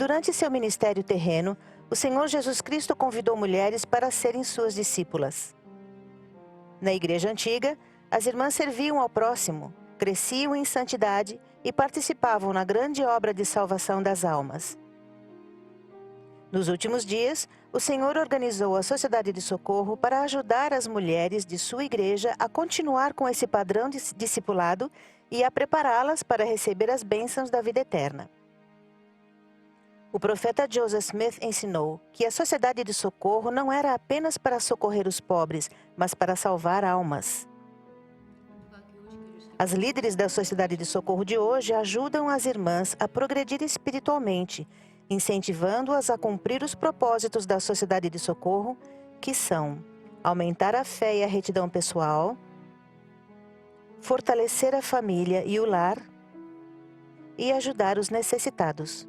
durante seu ministério terreno, o Senhor Jesus Cristo convidou mulheres para serem suas discípulas. Na igreja antiga, as irmãs serviam ao próximo, cresciam em santidade e participavam na grande obra de salvação das almas. Nos últimos dias, o Senhor organizou a Sociedade de Socorro para ajudar as mulheres de sua igreja a continuar com esse padrão de discipulado e a prepará-las para receber as bênçãos da vida eterna. O profeta Joseph Smith ensinou que a Sociedade de Socorro não era apenas para socorrer os pobres, mas para salvar almas. As líderes da Sociedade de Socorro de hoje ajudam as irmãs a progredir espiritualmente, incentivando-as a cumprir os propósitos da Sociedade de Socorro, que são aumentar a fé e a retidão pessoal, fortalecer a família e o lar e ajudar os necessitados.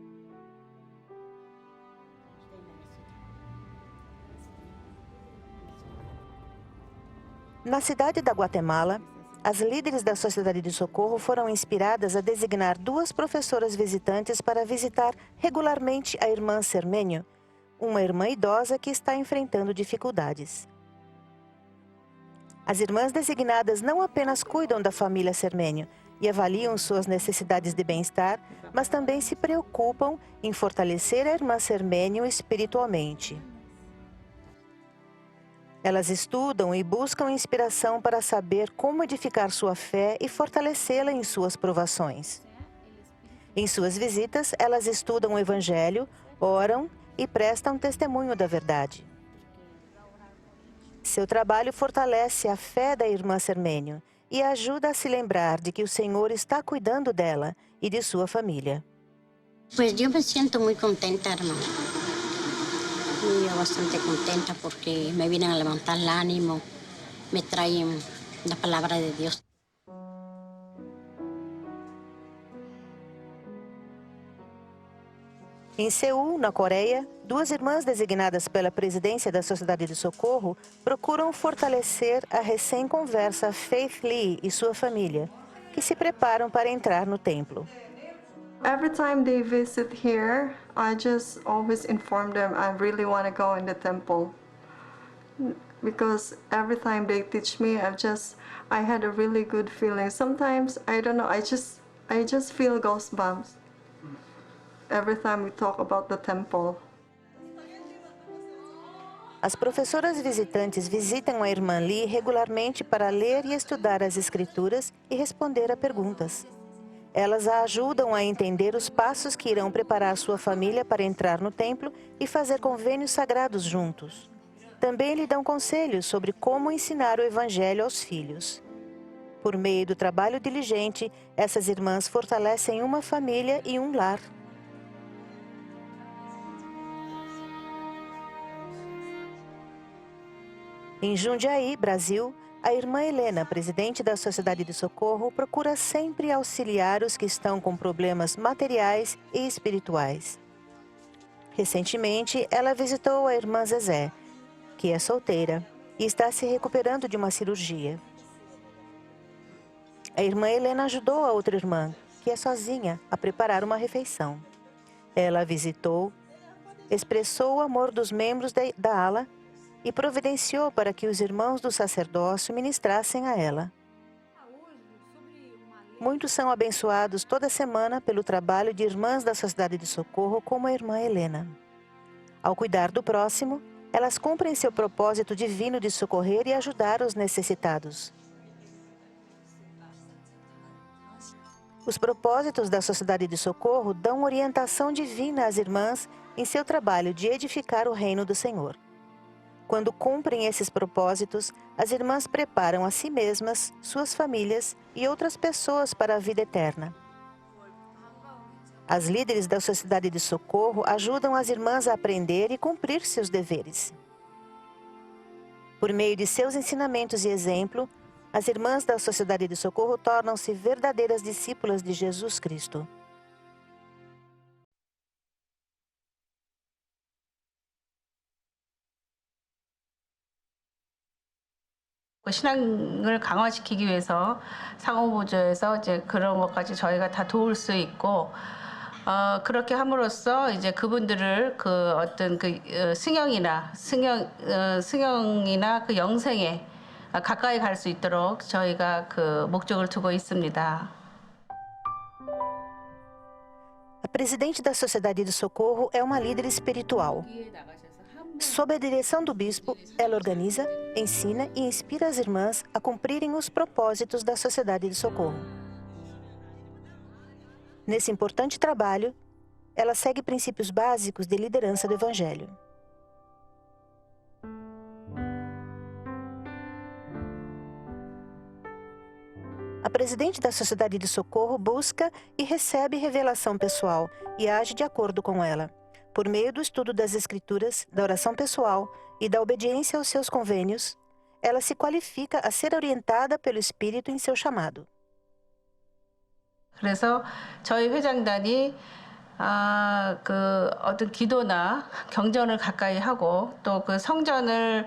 Na cidade da Guatemala, as líderes da Sociedade de Socorro foram inspiradas a designar 2 professoras visitantes para visitar regularmente a irmã Cermenho, uma irmã idosa que está enfrentando dificuldades. As irmãs designadas não apenas cuidam da família Cermenho e avaliam suas necessidades de bem-estar, mas também se preocupam em fortalecer a irmã Cermenho espiritualmente. Elas estudam e buscam inspiração para saber como edificar sua fé e fortalecê-la em suas provações. Em suas visitas, elas estudam o Evangelho, oram e prestam testemunho da verdade. Seu trabalho fortalece a fé da irmã Cermenho e ajuda a se lembrar de que o Senhor está cuidando dela e de sua família. Pues yo me siento muy contenta, hermano. Yo bastante contenta porque me vienen a levantar el ánimo, me traen la palabra de Dios. Em Seul, na Coreia, 2 irmãs designadas pela presidência da Sociedade de Socorro procuram fortalecer a recém-conversa Faith Lee e sua família, que se preparam para entrar no templo. Every time they visit here, I just always inform them I really want to go in the temple. Because every time they teach me, I had a really good feeling. Sometimes, I don't know, I just feel goosebumps every time we talk about the temple. As professoras visitantes visitam a irmã Lee regularmente para ler e estudar as escrituras e responder a perguntas. Elas a ajudam a entender os passos que irão preparar sua família para entrar no templo e fazer convênios sagrados juntos. Também lhe dão conselhos sobre como ensinar o Evangelho aos filhos. Por meio do trabalho diligente, essas irmãs fortalecem uma família e um lar. Em Jundiaí, Brasil, a irmã Helena, presidente da Sociedade de Socorro, procura sempre auxiliar os que estão com problemas materiais e espirituais. Recentemente, ela visitou a irmã Zezé, que é solteira e está se recuperando de uma cirurgia. A irmã Helena ajudou a outra irmã, que é sozinha, a preparar uma refeição. Ela a visitou, expressou o amor dos membros da ala e providenciou para que os irmãos do sacerdócio ministrassem a ela. Muitos são abençoados toda semana pelo trabalho de irmãs da Sociedade de Socorro como a irmã Helena. Ao cuidar do próximo, elas cumprem seu propósito divino de socorrer e ajudar os necessitados. Os propósitos da Sociedade de Socorro dão orientação divina às irmãs em seu trabalho de edificar o reino do Senhor. Quando cumprem esses propósitos, as irmãs preparam a si mesmas, suas famílias e outras pessoas para a vida eterna. As líderes da Sociedade de Socorro ajudam as irmãs a aprender e cumprir seus deveres. Por meio de seus ensinamentos e exemplo, as irmãs da Sociedade de Socorro tornam-se verdadeiras discípulas de Jesus Cristo. 신앙을 강화시키기 위해서 상호보조에서 이제 그런 것까지 저희가 다 도울 수 있고 그렇게 함으로써 이제 그분들을 그 어떤 그 승영이나 그 영생에 가까이 갈 수 있도록 저희가 그 목적을 두고 있습니다. A presidente da Sociedade de Socorro é uma líder espiritual. Sob a direção do bispo, ela organiza, ensina e inspira as irmãs a cumprirem os propósitos da Sociedade de Socorro. Nesse importante trabalho, ela segue princípios básicos de liderança do Evangelho. A presidente da Sociedade de Socorro busca e recebe revelação pessoal e age de acordo com ela, por meio do estudo das Escrituras, da oração pessoal e da obediência aos seus convênios. Ela se qualifica a ser orientada pelo Espírito em seu chamado. 그래서 저희 회장단이 그 어떤 기도나 경전을 가까이 하고 또 그 성전을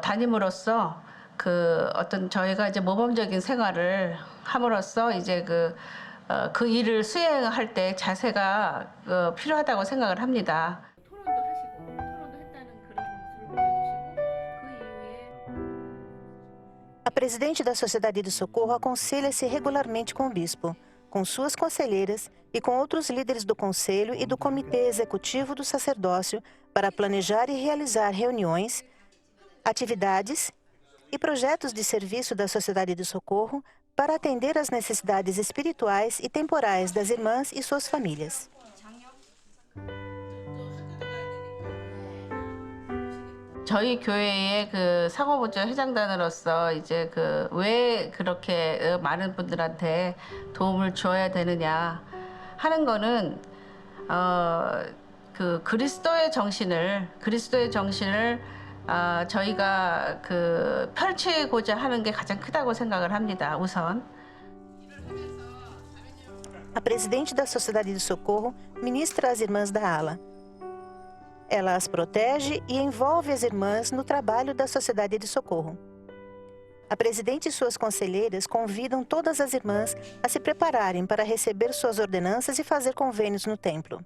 다님으로써 그 어떤 저희가 이제 모범적인 생활을 함으로써 이제 그 일을 수행할 때 자세가 필요하다고 생각을 합니다. 토론도 했다는 그런 모습을 보여주시고 그 이후에 A presidente da Sociedade de Socorro aconselha-se regularmente com o bispo, com suas conselheiras e com outros líderes do conselho e do comitê executivo do sacerdócio para planejar e realizar reuniões, atividades e projetos de serviço da Sociedade de Socorro para atender às necessidades espirituais e temporais das irmãs e suas famílias. 저희 교회의 그 상호보조 회장단으로서 이제 그 왜 그렇게 많은 분들한테 도움을 주어야 되느냐 하는 거는 그 그리스도의 정신을 저희가 그 펼치고자 하는 게 가장 크다고 생각을 합니다. 우선. A presidente da Sociedade de Socorro ministra às irmãs da ala. Ela as protege e envolve as irmãs no trabalho da Sociedade de Socorro. A presidente e suas conselheiras convidam todas as irmãs a se prepararem para receber suas ordenanças e fazer convênios no templo.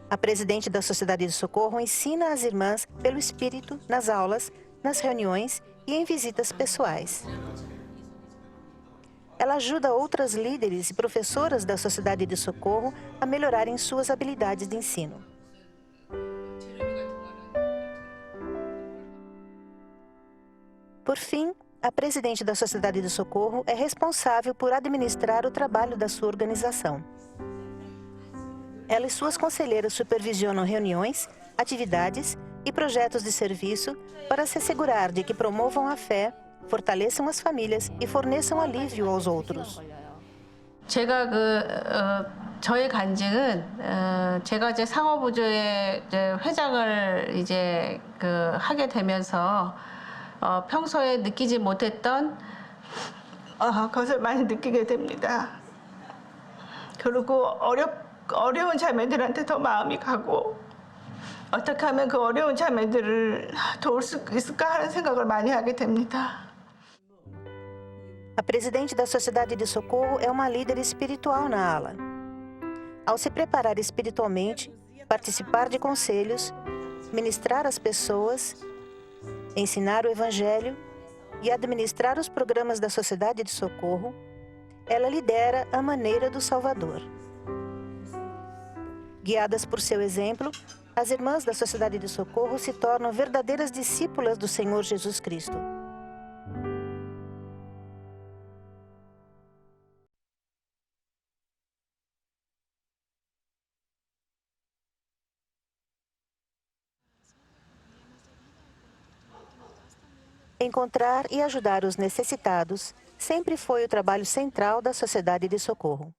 A presidente da Sociedade de Socorro ensina as irmãs pelo Espírito, nas aulas, nas reuniões e em visitas pessoais. Ela ajuda outras líderes e professoras da Sociedade de Socorro a melhorarem suas habilidades de ensino. Por fim, a presidente da Sociedade de Socorro é responsável por administrar o trabalho da sua organização. Ela e suas conselheiras supervisionam reuniões, atividades e projetos de serviço para se assegurar de que promovam a fé, fortaleçam as famílias e forneçam alívio aos outros. 제가 저의 간증은 제가 이제 상호부조의 회장을 이제 하게 되면서 평소에 느끼지 못했던 것을 많이 느끼게 됩니다. 그리고 어려운 자매들한테 더 마음이 가고 어떻게 하면 그 어려운 자매들을 도울 수 있을까 하는 생각을 많이 하게 됩니다. A presidente da Sociedade de Socorro é uma líder espiritual na ala. Ao se preparar espiritualmente, participar de conselhos, ministrar às pessoas, ensinar o Evangelho e administrar os programas da Sociedade de Socorro, ela lidera a maneira do Salvador. Guiadas por seu exemplo, as irmãs da Sociedade de Socorro se tornam verdadeiras discípulas do Senhor Jesus Cristo. Encontrar e ajudar os necessitados sempre foi o trabalho central da Sociedade de Socorro.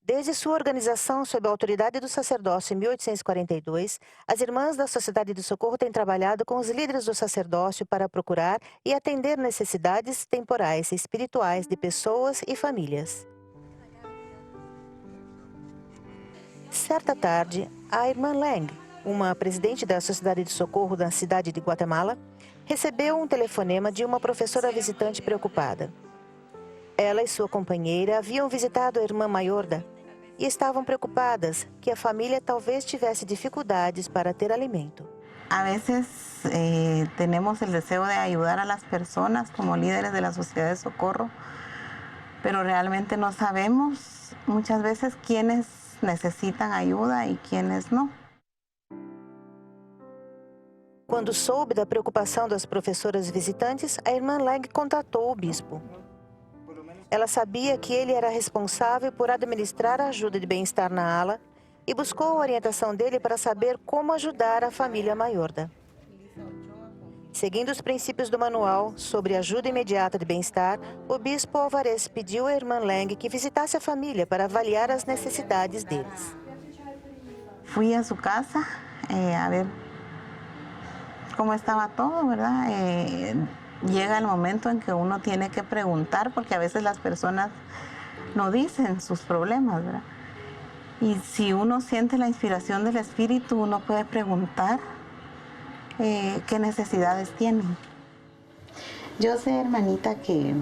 Desde sua organização sob a autoridade do sacerdócio em 1842, as irmãs da Sociedade de Socorro têm trabalhado com os líderes do sacerdócio para procurar e atender necessidades temporais e espirituais de pessoas e famílias. Certa tarde, a irmã Lang, uma presidente da Sociedade de Socorro da cidade de Guatemala, recebeu um telefonema de uma professora visitante preocupada. Ela e sua companheira haviam visitado a irmã Mayorda e estavam preocupadas que a família talvez tivesse dificuldades para ter alimento. A veces tenemos el deseo de ayudar a las personas como líderes de la sociedad de socorro, pero realmente no sabemos muchas veces quiénes necesitan ayuda y quiénes no. Quando soube da preocupação das professoras visitantes, a irmã Lang contatou o bispo. Ela sabia que ele era responsável por administrar a ajuda de bem-estar na ala e buscou a orientação dele para saber como ajudar a família Mayorda. Seguindo os princípios do manual sobre ajuda imediata de bem-estar, o bispo Alvarez pediu à irmã Lang que visitasse a família para avaliar as necessidades deles. Fui a su casa a ver cómo estaba todo, ¿verdad? Llega el momento en que uno tiene que preguntar, porque a veces las personas no dicen sus problemas, ¿verdad? Y si uno siente la inspiración del Espíritu, uno puede preguntar qué necesidades tienen. Yo sé, hermanita, que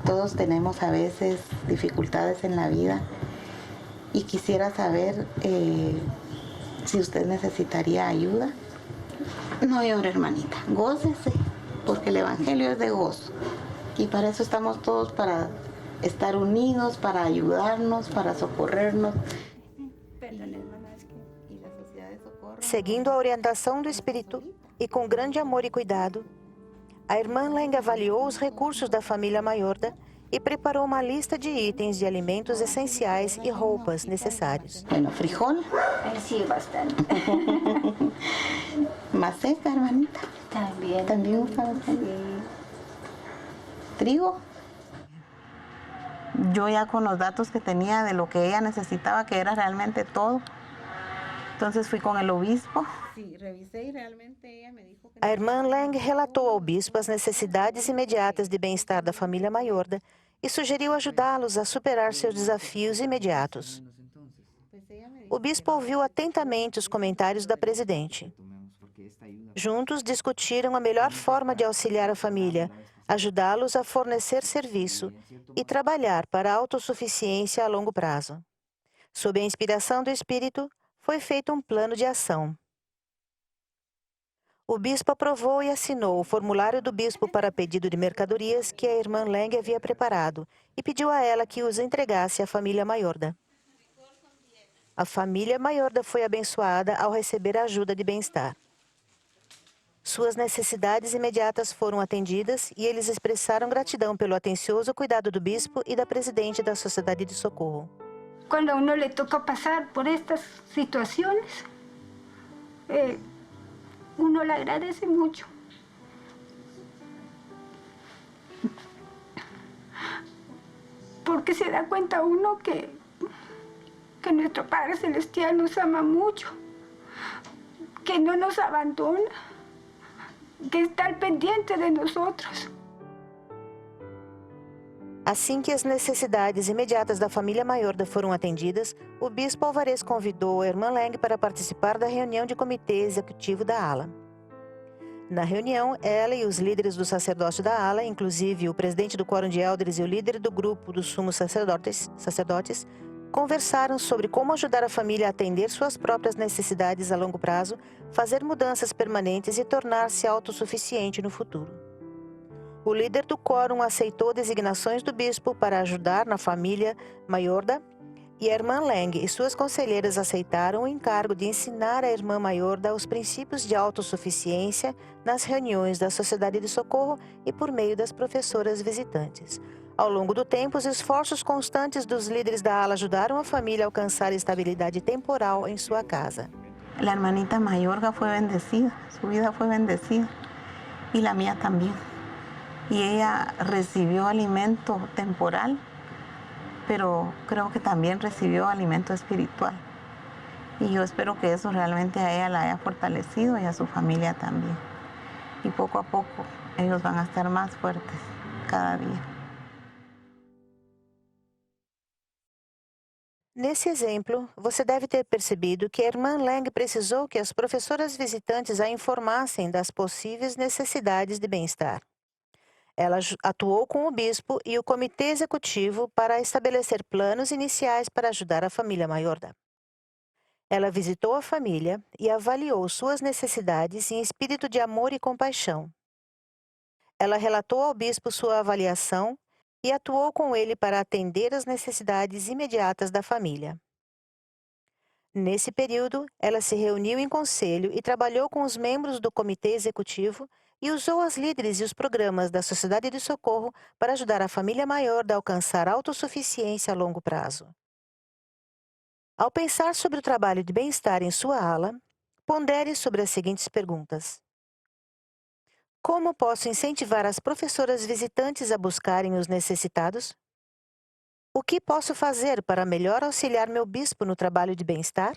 todos tenemos a veces dificultades en la vida y quisiera saber si usted necesitaría ayuda. No llore, hermanita, gócese, porque el Evangelio es de gozo. Y para eso estamos todos, para estar unidos, para ayudarnos, para socorrernos. Seguindo a orientação do Espírito e com grande amor e cuidado, a irmã Lang avaliou os recursos da família Mayorda e preparou uma lista de itens de alimentos essenciais e roupas necessários. Bueno, frijol. Sí, bastante. Maseca, hermanita. También usa bastante. Trigo. Yo ya con los datos que tenía de lo que ella necesitaba, que era realmente todo. Entonces fui con el obispo. Sí, revisé y realmente ella me dijo que... A irmã Lang relatou ao bispo as necessidades imediatas de bem-estar da família Mayorda e sugeriu ajudá-los a superar seus desafios imediatos. O bispo ouviu atentamente os comentários da presidente. Juntos discutiram a melhor forma de auxiliar a família, ajudá-los a fornecer serviço e trabalhar para a autossuficiência a longo prazo. Sob a inspiração do Espírito, foi feito um plano de ação. O bispo aprovou e assinou o formulário do bispo para pedido de mercadorias que a irmã Lang havia preparado e pediu a ela que os entregasse à família Mayorda. A família Mayorda foi abençoada ao receber a ajuda de bem-estar. Suas necessidades imediatas foram atendidas e eles expressaram gratidão pelo atencioso cuidado do bispo e da presidente da Sociedade de Socorro. Cuando a uno le toca pasar por estas situaciones, uno le agradece mucho. Porque se da cuenta uno que nuestro Padre Celestial nos ama mucho, que no nos abandona, que está al pendiente de nosotros. Assim que as necessidades imediatas da família Mayorda foram atendidas, o bispo Alvarez convidou a irmã Lang para participar da reunião de comitê executivo da ala. Na reunião, ela e os líderes do sacerdócio da ala, inclusive o presidente do quórum de elders e o líder do grupo dos sumos sacerdotes, conversaram sobre como ajudar a família a atender suas próprias necessidades a longo prazo, fazer mudanças permanentes e tornar-se autossuficiente no futuro. O líder do quórum aceitou designações do bispo para ajudar na família Mayorda e a irmã Lang e suas conselheiras aceitaram o encargo de ensinar a irmã Mayorda os princípios de autossuficiência nas reuniões da Sociedade de Socorro e por meio das professoras visitantes. Ao longo do tempo, os esforços constantes dos líderes da ala ajudaram a família a alcançar estabilidade temporal em sua casa. La hermanita Mayorga fue bendecida, su vida fue bendecida y la mía también. Y ella recibió alimento temporal, pero creo que también recibió alimento espiritual. Y yo espero que eso realmente a ella la haya fortalecido y a su familia también. Y poco a poco ellos van a estar más fuertes cada día. Nesse exemplo, você deve ter percebido que a irmã Lang precisou que as professoras visitantes a informassem das possíveis necessidades de bem-estar. Ela atuou com o bispo e o comitê executivo para estabelecer planos iniciais para ajudar a família Mayorda. Ela visitou a família e avaliou suas necessidades em espírito de amor e compaixão. Ela relatou ao bispo sua avaliação e atuou com ele para atender às necessidades imediatas da família. Nesse período, ela se reuniu em conselho e trabalhou com os membros do comitê executivo e usou as líderes e os programas da Sociedade de Socorro para ajudar a família Mayorda a alcançar autossuficiência a longo prazo. Ao pensar sobre o trabalho de bem-estar em sua ala, pondere sobre as seguintes perguntas. Como posso incentivar as professoras visitantes a buscarem os necessitados? O que posso fazer para melhor auxiliar meu bispo no trabalho de bem-estar?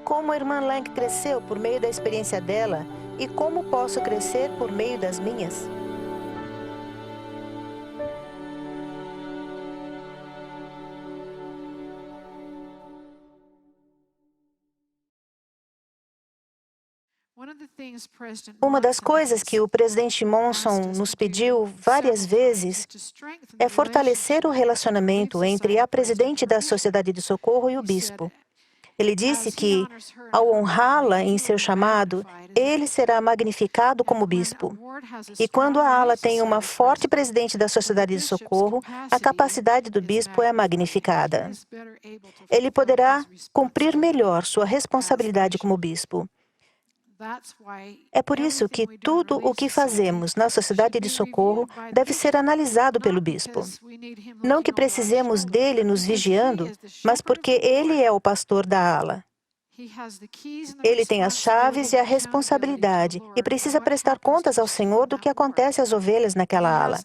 Como a irmã Lang cresceu por meio da experiência dela e como posso crescer por meio das minhas? Uma das coisas que o presidente Monson nos pediu várias vezes é fortalecer o relacionamento entre a presidente da Sociedade de Socorro e o bispo. Ele disse que, ao honrá-la em seu chamado, ele será magnificado como bispo. E quando a ala tem uma forte presidente da Sociedade de Socorro, a capacidade do bispo é magnificada. Ele poderá cumprir melhor sua responsabilidade como bispo. É por isso que tudo o que fazemos na Sociedade de Socorro deve ser analisado pelo bispo. Não que precisemos dele nos vigiando, mas porque ele é o pastor da ala. Ele tem as chaves e a responsabilidade e precisa prestar contas ao Senhor do que acontece às ovelhas naquela ala.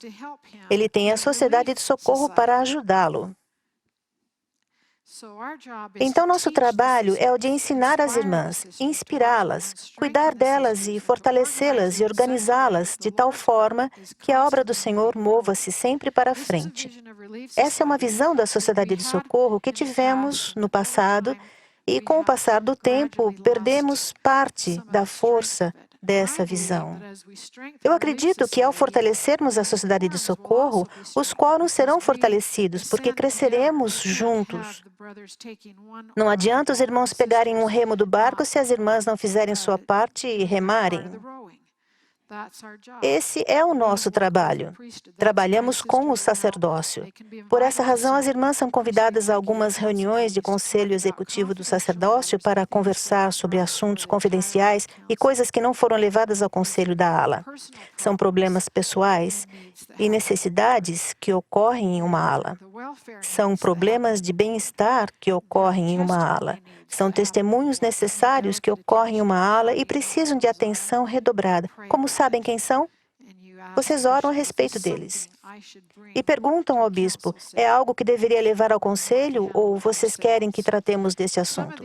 Ele tem a Sociedade de Socorro para ajudá-lo. Então, nosso trabalho é o de ensinar as irmãs, inspirá-las, cuidar delas e fortalecê-las e organizá-las de tal forma que a obra do Senhor mova-se sempre para frente. Essa é uma visão da Sociedade de Socorro que tivemos no passado e, com o passar do tempo, perdemos parte da força dessa visão. Eu acredito que, ao fortalecermos a Sociedade de Socorro, os quóruns serão fortalecidos, porque cresceremos juntos. Não adianta os irmãos pegarem um remo do barco se as irmãs não fizerem sua parte e remarem. Esse é o nosso trabalho. Trabalhamos com o sacerdócio. Por essa razão, as irmãs são convidadas a algumas reuniões de conselho executivo do sacerdócio para conversar sobre assuntos confidenciais e coisas que não foram levadas ao conselho da ala. São problemas pessoais e necessidades que ocorrem em uma ala. São problemas de bem-estar que ocorrem em uma ala. São testemunhos necessários que ocorrem em uma ala e precisam de atenção redobrada. Como sabem quem são? Vocês oram a respeito deles. E perguntam ao bispo, é algo que deveria levar ao conselho ou vocês querem que tratemos desse assunto?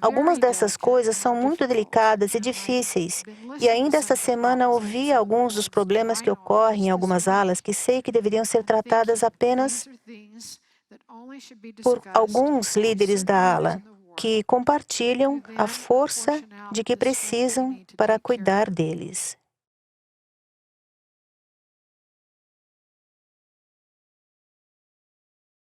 Algumas dessas coisas são muito delicadas e difíceis. E ainda esta semana ouvi alguns dos problemas que ocorrem em algumas alas que sei que deveriam ser tratadas apenas por alguns líderes da ala, que compartilham a força de que precisam para cuidar deles.